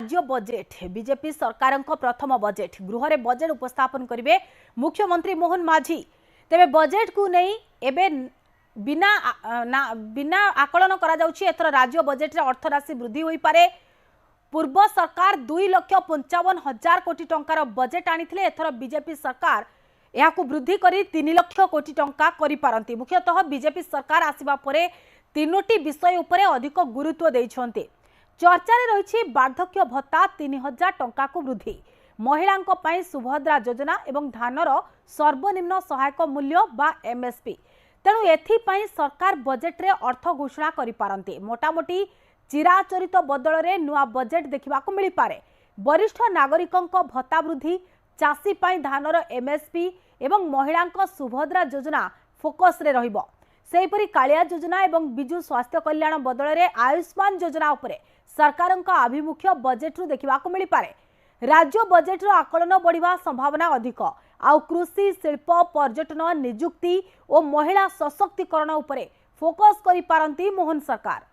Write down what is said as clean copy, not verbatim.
राज्य budget BJP सरकार प्रथम बजेट गृह रे बजेट उपस्थापन करेंगे मुख्यमंत्री मोहन माझी। तेबे बजेट को नहीं एबे बिना आकलन करा जाउछि एथर राज्य बजेट रे अर्थराशि वृद्धि होई पारे। पूर्व सरकार 2,55,000 कोटी टंकार बजेट आनिथिले, एथर बीजेपी सरकार यहाकू वृद्धि करी 3 लाख कोटी टंका करि पारंती। मुख्यतः बीजेपी सरकार आसिबा परे तीनोटी विषय उपरे अधिक गुरुत्व दैछन्ते। चर्चा रही वार्धक्य भत्ता 3,000 टंका को वृद्धि, महिलांको पई सुभद्रा योजना एवं धानर सर्वनिम्न सहायक मूल्य बा एमएसपी। तेणु एथिपाई सरकार बजेट रे अर्थ घोषणा करि पारंती। मोटामोटी चिराचरित बदल रे नुआ बजेट देखा मिल पारे। वरिष्ठ नागरिकों भत्ता वृद्धि, चाषी पाई धानर एमएसपी एवं महिलांको सुभद्रा योजना फोकस रे रहिबो। सेहीपरि कालिया योजना एवं बिजु स्वास्थ्य कल्याण बदल रे आयुष्मान योजना उपरे सरकारक आभिमुख्य बजेट रु देखा मिल पारे। राज्य बजेट रो आकलन बढ़िबा संभावना अधिक। आउ कृषि, शिल्प, पर्यटन, निजुक्ति और महिला सशक्तिकरण उपरे फोकस करि पारंती मोहन सरकार।